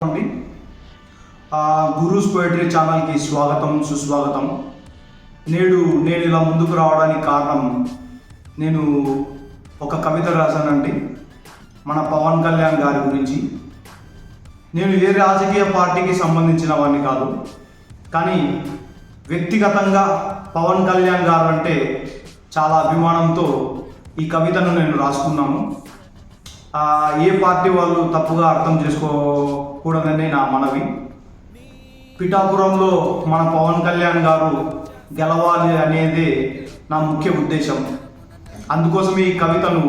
అండి gurus poetry ఛానల్కి స్వాగతం సుస్వాగతం. నేను ఇలా ముందుకు రావడానికి కారణం, నేను ఒక కవిత రాశానండి మన పవన్ కళ్యాణ్ గారి గురించి. నేను ఏ రాజకీయ పార్టీకి సంబంధించిన వాడిని కాదు, కానీ వ్యక్తిగతంగా పవన్ కళ్యాణ్ గారు అంటే చాలా అభిమానంతో ఈ కవితను నేను రాసుకున్నాను. ఏ పార్టీ వాళ్ళు తప్పుగా అర్థం చేసుకోకూడదని నా మనవి. పిఠాపురంలో మన పవన్ కళ్యాణ్ గారు గెలవాలి అనేది నా ముఖ్య ఉద్దేశం. అందుకోసం ఈ కవితను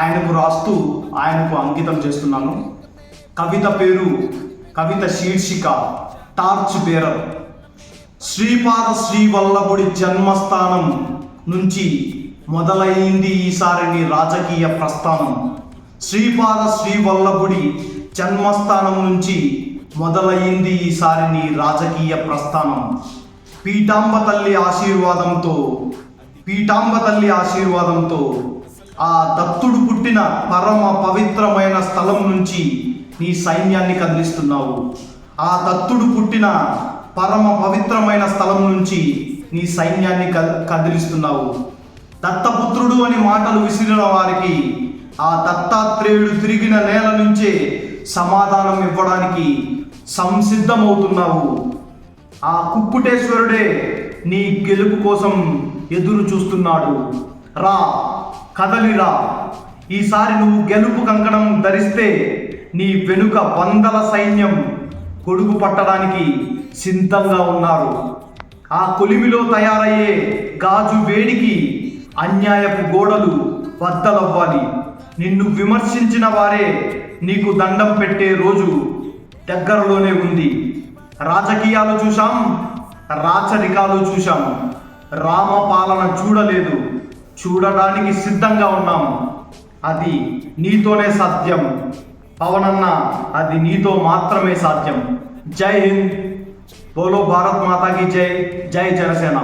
ఆయనకు రాస్తూ ఆయనకు అంకితం చేస్తున్నాను. కవిత పేరు, కవిత శీర్షిక టార్చ్ బేరర్. శ్రీపాద శ్రీవల్లభుడి జన్మస్థానం నుంచి మొదలైంది ఈసారి నీ రాజకీయ ప్రస్థానం. శ్రీపాద శ్రీవల్లభుడి జన్మస్థానం నుంచి మొదలయ్యింది ఈసారి నీ రాజకీయ ప్రస్థానం. పీఠాంబ తల్లి ఆశీర్వాదంతో ఆ దత్తుడు పుట్టిన పరమ పవిత్రమైన స్థలం నుంచి నీ సైన్యాన్ని కదిలిస్తున్నావు. ఆ దత్తుడు పుట్టిన పరమ పవిత్రమైన స్థలం నుంచి నీ సైన్యాన్ని కదిలిస్తున్నావు. దత్తపుత్రుడు అని మాటలు విసిరిన వారికి ఆ దత్తాత్రేయుడు తిరిగిన నేల నుంచే సమాధానం ఇవ్వడానికి సంసిద్ధమవుతున్నావు. ఆ కుక్కుటేశ్వరుడే నీ గెలుపు కోసం ఎదురు చూస్తున్నాడు. రా, కదలిరా, ఈసారి నువ్వు గెలుపు కంకణం ధరిస్తే నీ వెనుక వందల సైన్యం గొడుగు పట్టడానికి సిద్ధంగా ఉన్నారు. ఆ కొలిమిలో తయారయ్యే గాజు వేడికి అన్యాయపు గోడలు బద్దలవ్వాలి. నిన్ను విమర్శించిన వారే నీకు దండం పెట్టే రోజు దగ్గరలోనే ఉంది. రాజకీయాలు చూశాం, రాచరికాలు చూశాం, రామపాలన చూడలేదు. చూడడానికి సిద్ధంగా ఉన్నాం. అది నీతోనే సాధ్యం పవనన్న, అది నీతో మాత్రమే సాధ్యం. జై హింద్, బోలో భారత్ మాతాకి జై. జై జనసేన.